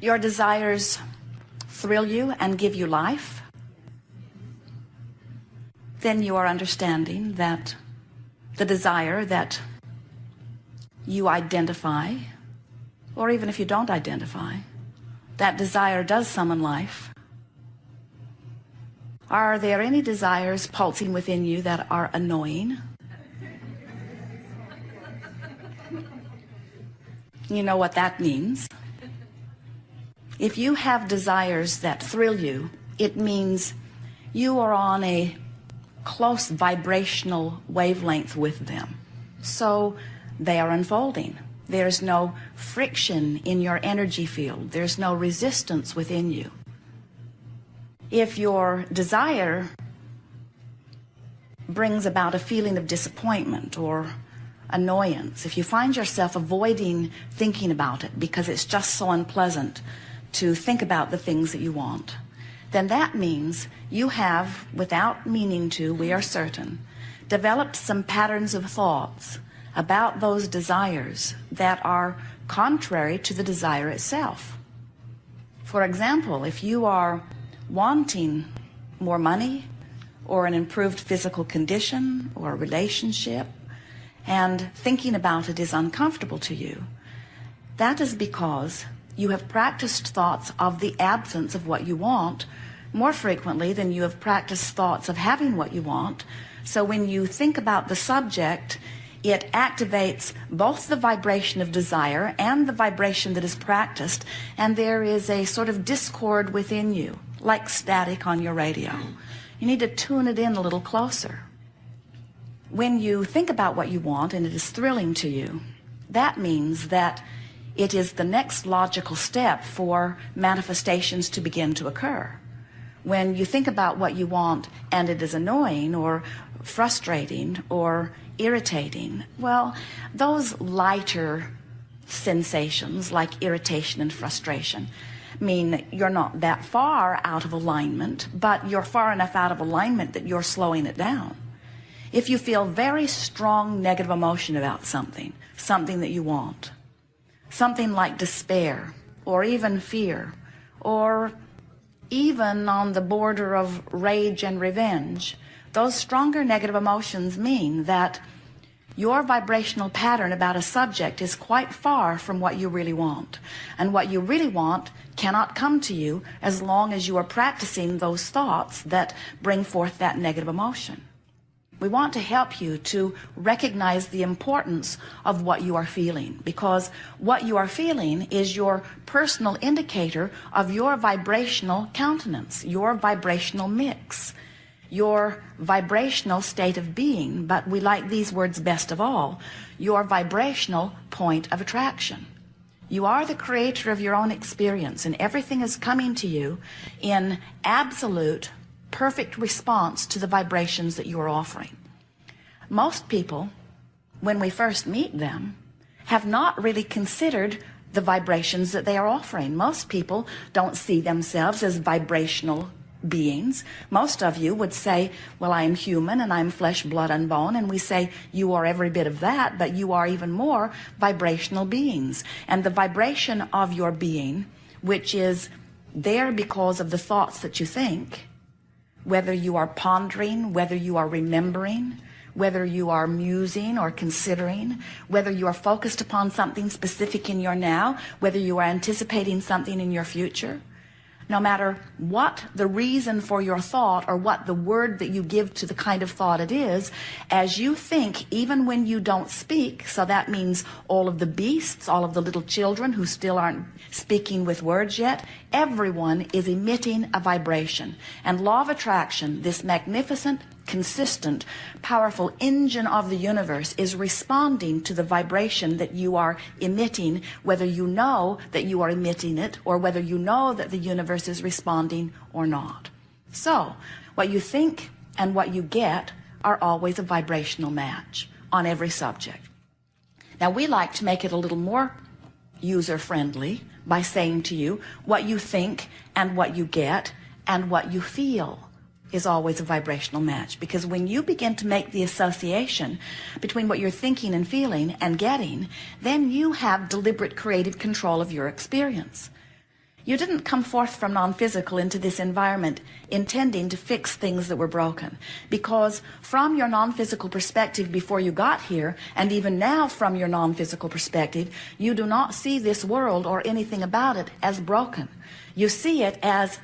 your desires thrill you and give you life, then you are understanding that the desire that you identify, or even if you don't identify, that desire does summon life. Are there any desires pulsing within you that are annoying? You know what that means. If you have desires that thrill you, it means you are on a close vibrational wavelength with them. So they are unfolding. There's no friction in your energy field. There's no resistance within you. If your desire brings about a feeling of disappointment or annoyance, if you find yourself avoiding thinking about it because it's just so unpleasant to think about the things that you want, then that means you have, without meaning to, we are certain, developed some patterns of thoughts about those desires that are contrary to the desire itself. For example, if you are wanting more money or an improved physical condition or a relationship, and thinking about it is uncomfortable to you, that is because you have practiced thoughts of the absence of what you want more frequently than you have practiced thoughts of having what you want. So when you think about the subject, it activates both the vibration of desire and the vibration that is practiced, and there is a sort of discord within you, like static on your radio. You need to tune it in a little closer. When you think about what you want and it is thrilling to you, that means that it is the next logical step for manifestations to begin to occur. When you think about what you want and it is annoying or frustrating or irritating, well, those lighter sensations like irritation and frustration mean you're not that far out of alignment, but you're far enough out of alignment that you're slowing it down. If you feel very strong negative emotion about something that you want, something like despair or even fear, or even on the border of rage and revenge, those stronger negative emotions mean that your vibrational pattern about a subject is quite far from what you really want. And what you really want cannot come to you as long as you are practicing those thoughts that bring forth that negative emotion. We want to help you to recognize the importance of what you are feeling, because what you are feeling is your personal indicator of your vibrational countenance, your vibrational mix, your vibrational state of being, but we like these words best of all, your vibrational point of attraction. You are the creator of your own experience, and everything is coming to you in absolute perfect response to the vibrations that you are offering. Most people, when we first meet them, have not really considered the vibrations that they are offering. Most people don't see themselves as vibrational beings. Most of you would say, well, I am human and I'm flesh, blood, and bone. And we say, you are every bit of that, but you are even more vibrational beings. And the vibration of your being, which is there because of the thoughts that you think, whether you are pondering, whether you are remembering, whether you are musing or considering, whether you are focused upon something specific in your now, whether you are anticipating something in your future, no matter what the reason for your thought or what the word that you give to the kind of thought it is, as you think, even when you don't speak, so that means all of the beasts, all of the little children who still aren't speaking with words yet, everyone is emitting a vibration. And law of attraction, this magnificent, consistent, powerful engine of the universe, is responding to the vibration that you are emitting, whether you know that you are emitting it or whether you know that the universe is responding or not. So what you think and what you get are always a vibrational match on every subject. Now we like to make it a little more user-friendly by saying to you, what you think and what you get and what you feel is always a vibrational match. Because when you begin to make the association between what you're thinking and feeling and getting, then you have deliberate creative control of your experience. You didn't come forth from non-physical into this environment intending to fix things that were broken. Because from your non-physical perspective before you got here, and even now from your non-physical perspective, you do not see this world or anything about it as broken. You see it as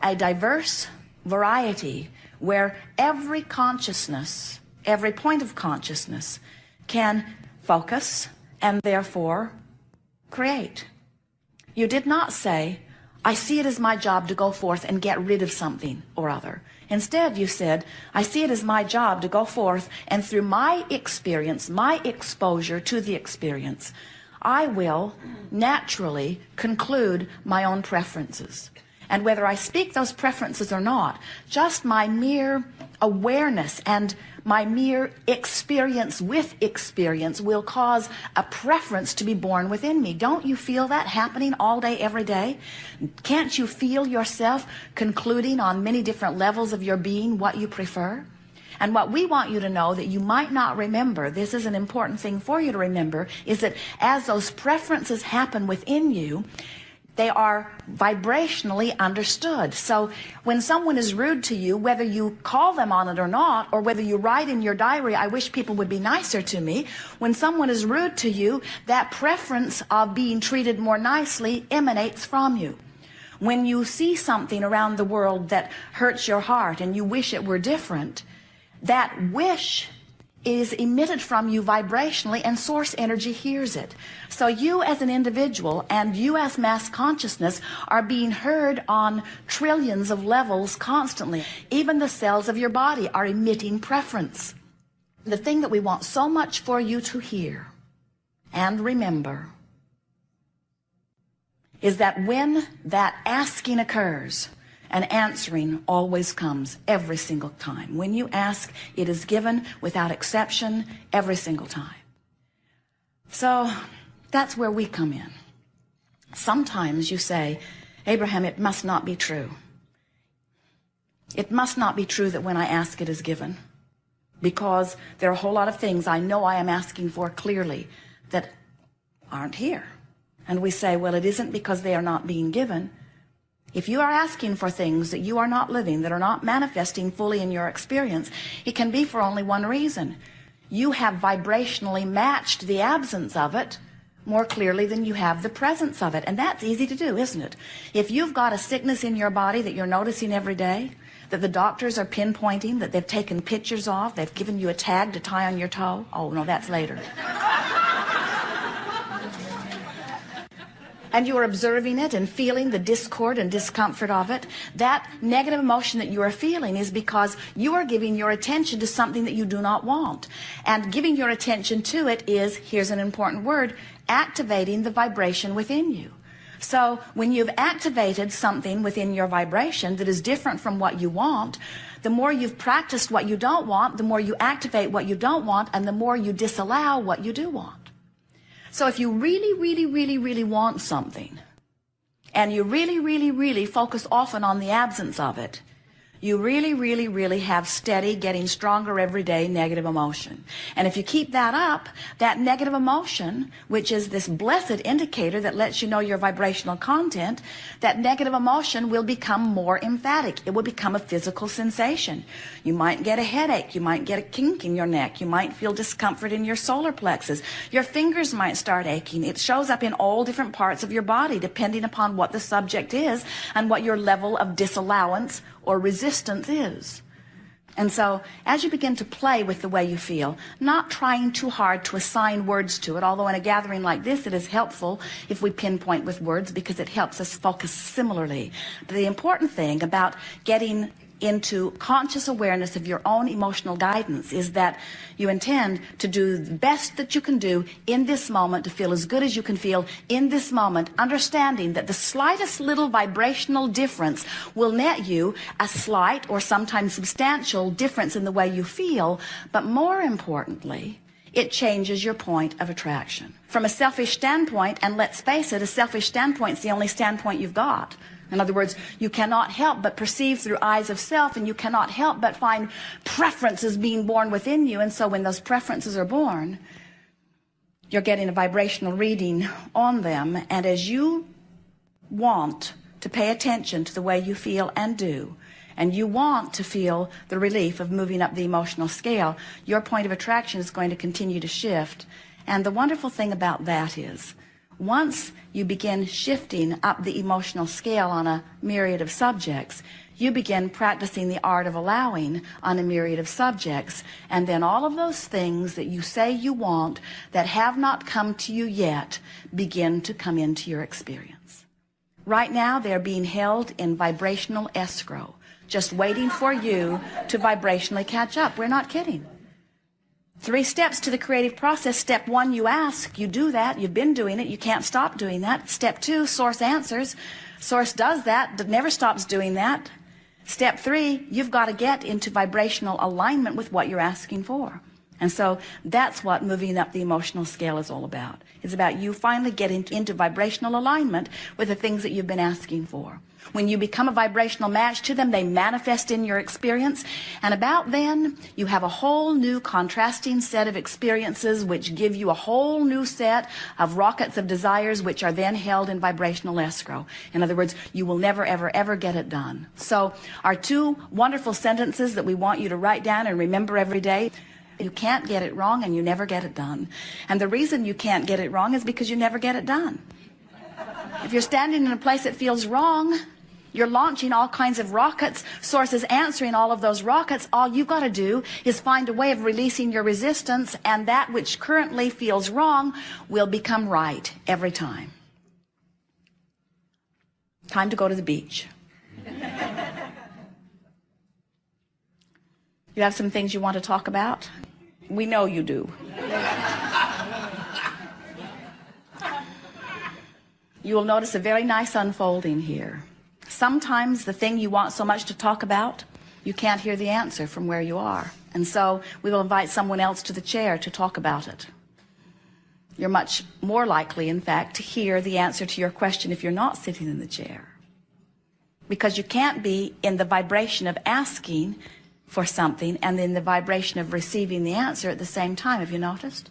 a diverse variety where every consciousness, every point of consciousness can focus and therefore create. You did not say, I see it as my job to go forth and get rid of something or other. Instead, you said, I see it as my job to go forth and through my experience, my exposure to the experience, I will naturally conclude my own preferences. And whether I speak those preferences or not, just my mere awareness and my mere experience with experience will cause a preference to be born within me. Don't you feel that happening all day, every day? Can't you feel yourself concluding on many different levels of your being what you prefer? And what we want you to know that you might not remember, this is an important thing for you to remember, is that as those preferences happen within you, they are vibrationally understood. So when someone is rude to you, whether you call them on it or not, or whether you write in your diary, I wish people would be nicer to me, when someone is rude to you, that preference of being treated more nicely emanates from you. When you see something around the world that hurts your heart and you wish it were different, that wish is emitted from you vibrationally and source energy hears it. So you as an individual and you as mass consciousness are being heard on trillions of levels constantly. Even the cells of your body are emitting preference. The thing that we want so much for you to hear and remember is that when that asking occurs, and answering always comes every single time. When you ask, it is given without exception every single time. So that's where we come in. Sometimes you say, Abraham, it must not be true. It must not be true that when I ask, it is given. Because there are a whole lot of things I know I am asking for clearly that aren't here. And we say, well, it isn't because they are not being given. If you are asking for things that you are not living, that are not manifesting fully in your experience, it can be for only one reason. You have vibrationally matched the absence of it more clearly than you have the presence of it. And that's easy to do, isn't it? If you've got a sickness in your body that you're noticing every day, that the doctors are pinpointing, that they've taken pictures of, they've given you a tag to tie on your toe. Oh, no, that's later. And you are observing it and feeling the discord and discomfort of it, that negative emotion that you are feeling is because you are giving your attention to something that you do not want. And giving your attention to it is, here's an important word, activating the vibration within you. So when you've activated something within your vibration that is different from what you want, the more you've practiced what you don't want, the more you activate what you don't want, and the more you disallow what you do want. So if you really want something, and you really focus often on the absence of it, you really have steady, getting stronger every day negative emotion. And if you keep that up, that negative emotion, which is this blessed indicator that lets you know your vibrational content, that negative emotion will become more emphatic. It will become a physical sensation. You might get a headache. You might get a kink in your neck. You might feel discomfort in your solar plexus. Your fingers might start aching. It shows up in all different parts of your body, depending upon what the subject is and what your level of disallowance or resistance is. And so as you begin to play with the way you feel, not trying too hard to assign words to it, although in a gathering like this it is helpful if we pinpoint with words because it helps us focus similarly. But the important thing about getting into conscious awareness of your own emotional guidance is that you intend to do the best that you can do in this moment, to feel as good as you can feel in this moment, understanding that the slightest little vibrational difference will net you a slight or sometimes substantial difference in the way you feel, but more importantly, it changes your point of attraction. From a selfish standpoint, and let's face it, a selfish standpoint is the only standpoint you've got. In other words, you cannot help but perceive through eyes of self, and you cannot help but find preferences being born within you. And so when those preferences are born, you're getting a vibrational reading on them. And as you want to pay attention to the way you feel and do, and you want to feel the relief of moving up the emotional scale, your point of attraction is going to continue to shift. And the wonderful thing about that is, once you begin shifting up the emotional scale on a myriad of subjects, you begin practicing the art of allowing on a myriad of subjects, and then all of those things that you say you want that have not come to you yet begin to come into your experience. Right now, they're being held in vibrational escrow, just waiting for you to vibrationally catch up. We're not kidding. 3 steps to the creative process. Step 1, you ask. You do that. You've been doing it. You can't stop doing that. Step 2, Source answers. Source does that, never stops doing that. Step 3, you've got to get into vibrational alignment with what you're asking for. And so that's what moving up the emotional scale is all about. It's about you finally getting into vibrational alignment with the things that you've been asking for. When you become a vibrational match to them, they manifest in your experience. And about then, you have a whole new contrasting set of experiences which give you a whole new set of rockets of desires which are then held in vibrational escrow. In other words, you will never, ever, ever get it done. So our 2 wonderful sentences that we want you to write down and remember every day: you can't get it wrong and you never get it done. And the reason you can't get it wrong is because you never get it done. If you're standing in a place that feels wrong, you're launching all kinds of rockets. Source is answering all of those rockets. All you've got to do is find a way of releasing your resistance, and that which currently feels wrong will become right every time. Time to go to the beach. You have some things you want to talk about? We know you do. You will notice a very nice unfolding here. Sometimes the thing you want so much to talk about, you can't hear the answer from where you are. And so we will invite someone else to the chair to talk about it. You're much more likely, in fact, to hear the answer to your question if you're not sitting in the chair. Because you can't be in the vibration of asking for something and in the vibration of receiving the answer at the same time. Have you noticed?